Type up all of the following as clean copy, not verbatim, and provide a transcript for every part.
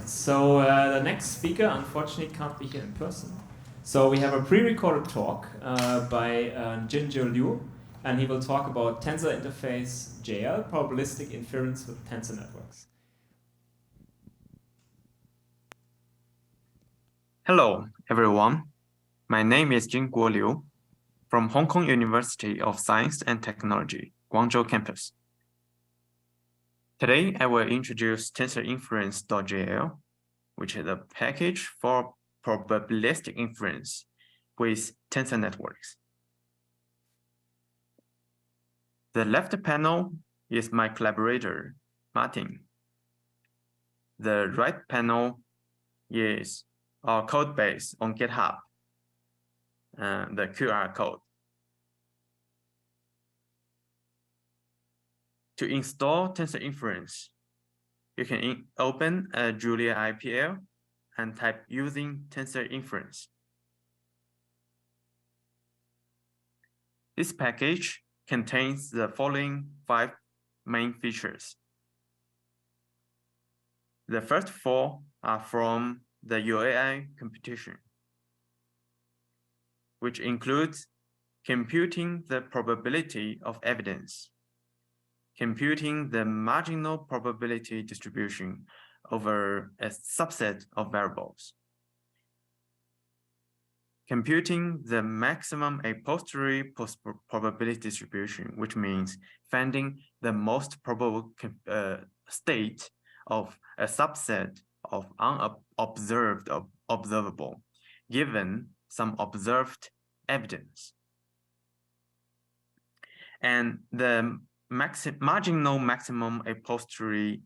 So the next speaker unfortunately can't be here in person. So we have a pre-recorded talk by JinGuo, and he will talk about TensorInference.jl, probabilistic inference with tensor networks. Hello, everyone. My name is JinGuo Liu from Hong Kong University of Science and Technology, Guangzhou campus. Today, I will introduce TensorInference.jl, which is a package for probabilistic inference with tensor networks. The left panel is my collaborator, Martin. The right panel is our code base on GitHub, the QR code. To install TensorInference, you can open a Julia IPL and type using TensorInference. This package contains the following 5 main features. The first 4 are from the UAI computation, which includes computing the probability of evidence, computing the marginal probability distribution over a subset of variables, computing the maximum a posteriori probability distribution, which means finding the most probable state of a subset of unobserved or observable, given some observed evidence. And the marginal maximum a posteriori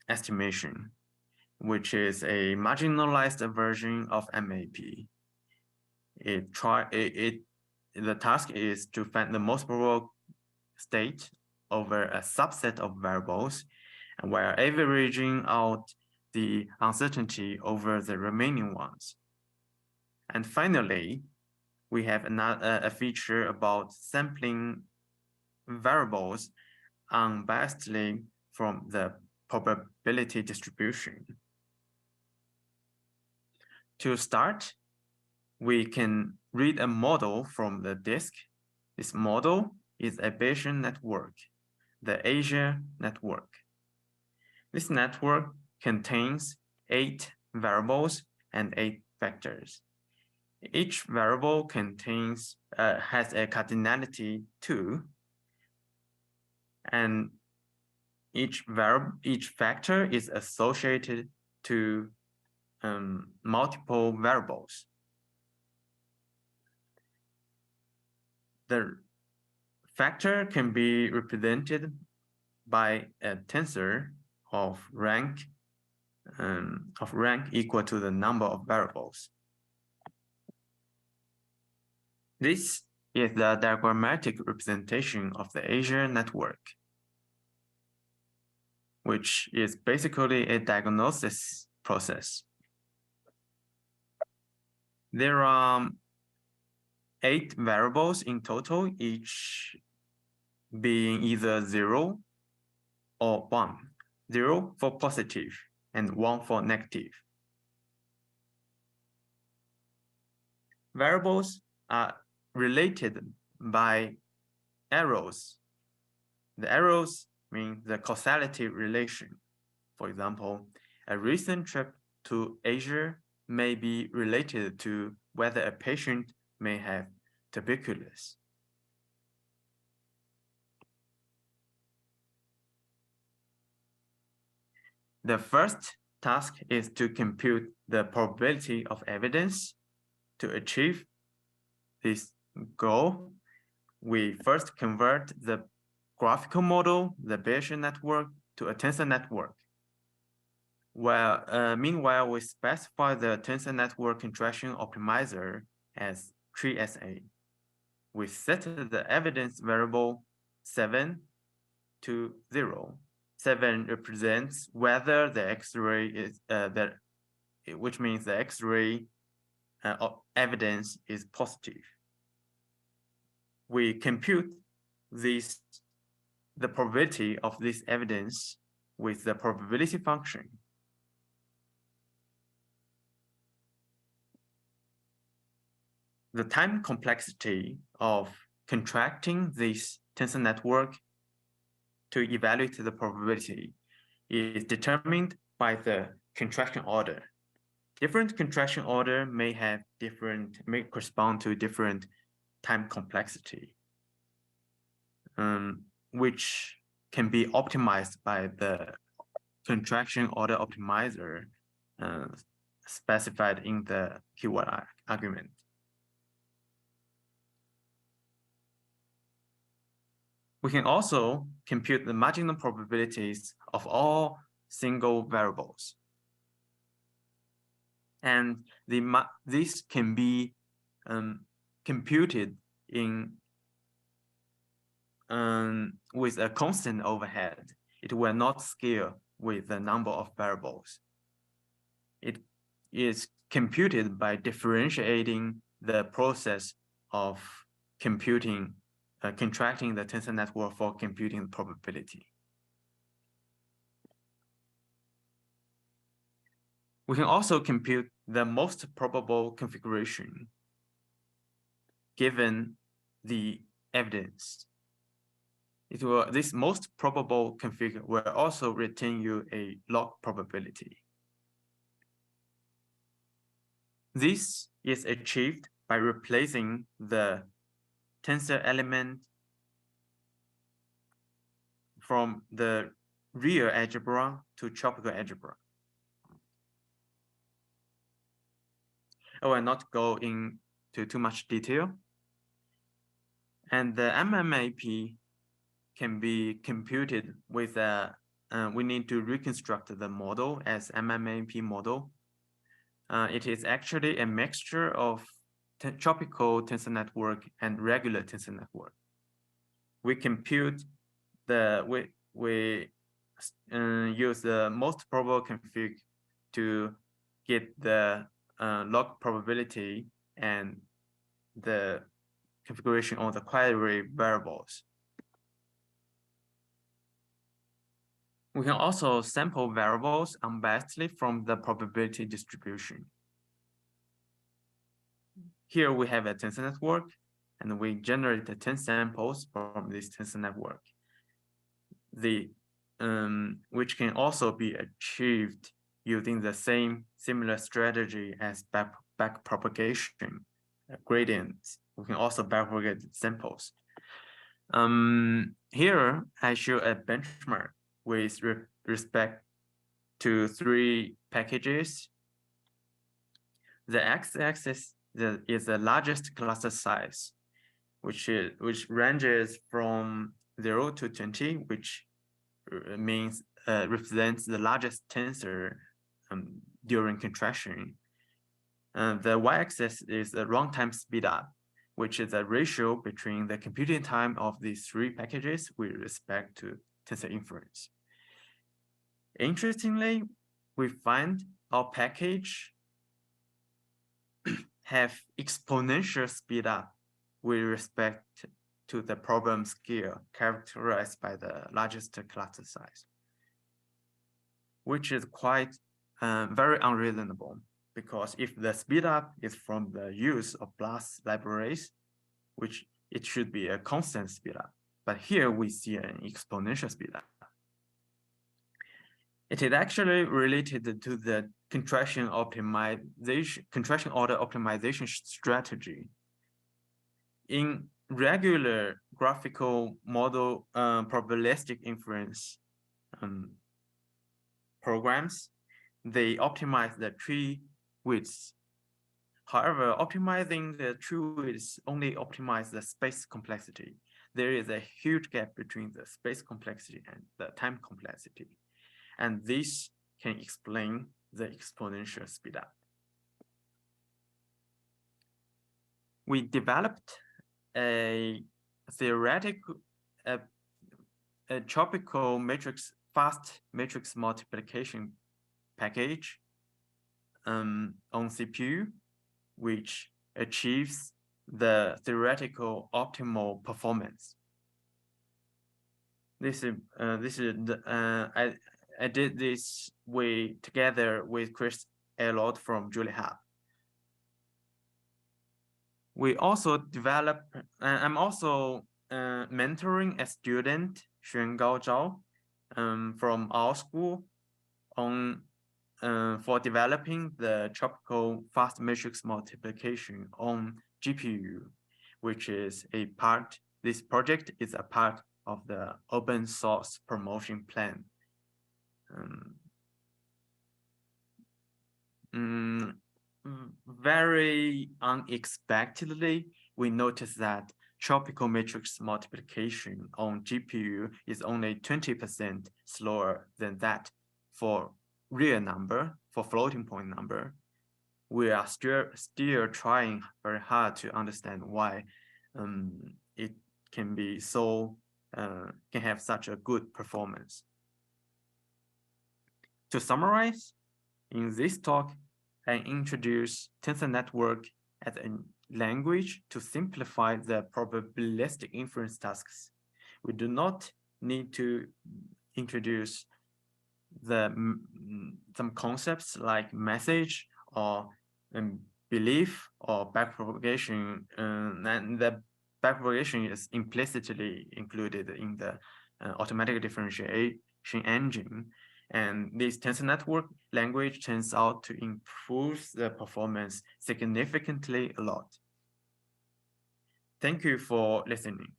estimation, which is a marginalized version of MAP. The task is to find the most probable state over a subset of variables, and while averaging out the uncertainty over the remaining ones. And finally, we have a feature about sampling variables unbiasedly from the probability distribution. To start, we can read a model from the disk. This model is a Bayesian network, the Asia network. This network contains 8 variables and 8 vectors. Each variable has a cardinality 2, and each vector is associated to multiple variables. The vector can be represented by a tensor of rank equal to the number of variables. This is the diagrammatic representation of the Asia network, which is basically a diagnosis process. There are 8 variables in total, each being either 0 or 1. 0 for positive and 1 for negative. Variables are related by arrows. The arrows mean the causality relation. For example, a recent trip to Asia may be related to whether a patient may have tuberculosis. The first task is to compute the probability of evidence. To achieve this goal, we first convert the graphical model, the Bayesian network, to a tensor network. Meanwhile, we specify the tensor network contraction optimizer as 3SA. We set the evidence variable 7 to 0. 7 represents whether the X-ray is which means the X-ray evidence is positive. We compute the probability of this evidence with the probability function. The time complexity of contracting this tensor network to evaluate the probability is determined by the contraction order. Different contraction order may correspond to different time complexity, which can be optimized by the contraction order optimizer specified in the keyword argument. We can also compute the marginal probabilities of all single variables. And this can be computed with a constant overhead. It will not scale with the number of variables. It is computed by differentiating the process of computing, contracting the tensor network for computing the probability. We can also compute the most probable configuration given the evidence. This most probable config will also return you a log probability. This is achieved by replacing the tensor element from the real algebra to tropical algebra. I will not go into too much detail. And the MMAP can be computed with we need to reconstruct the model as MMAP model. It is actually a mixture of tropical tensor network and regular tensor network. We compute we use the most probable config to get the log probability and the configuration of the query variables. We can also sample variables unbiasedly from the probability distribution. Here we have a tensor network, and we generate the 10 samples from this tensor network. Which can also be achieved using the similar strategy as backpropagation gradients. We can also backpropagate samples. Here I show a benchmark with respect to 3 packages. The x-axis is the largest cluster size, which ranges from 0 to 20, which means represents the largest tensor during contraction. The y-axis is the runtime speedup, which is a ratio between the computing time of these 3 packages with respect to tensor inference. Interestingly, we find our package have exponential speedup with respect to the problem scale characterized by the largest cluster size, which is quite very unreasonable, because if the speedup is from the use of BLAS libraries, which it should be a constant speedup, but here we see an exponential speedup. It is actually related to the contraction order optimization strategy. In regular graphical model probabilistic inference programs, they optimize the tree widths. However, optimizing the tree widths only optimize the space complexity. There is a huge gap between the space complexity and the time complexity. And this can explain the exponential speedup. We developed a theoretical, a tropical matrix, fast matrix multiplication package on CPU, which achieves the theoretical optimal performance. I did this together with Chris Elliott from JuliaCon. We also develop, I'm also mentoring a student, Xuangao Zhao, from our school on for developing the tropical fast matrix multiplication on GPU, which is this project is a part of the open source promotion plan. Very unexpectedly, we noticed that tropical matrix multiplication on GPU is only 20% slower than that for real number, for floating point number. We are still trying very hard to understand why it can be can have such a good performance. To summarize, in this talk, I introduce tensor network as a language to simplify the probabilistic inference tasks. We do not need to introduce some concepts like message or belief or backpropagation, and the backpropagation is implicitly included in the automatic differentiation engine. And this tensor network language turns out to improve the performance significantly a lot. Thank you for listening.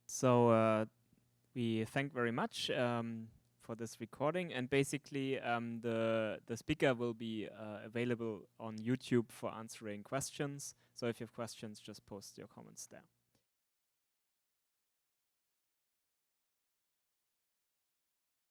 So we thank very much for this recording, and basically the speaker will be available on YouTube for answering questions. So if you have questions, just post your comments there.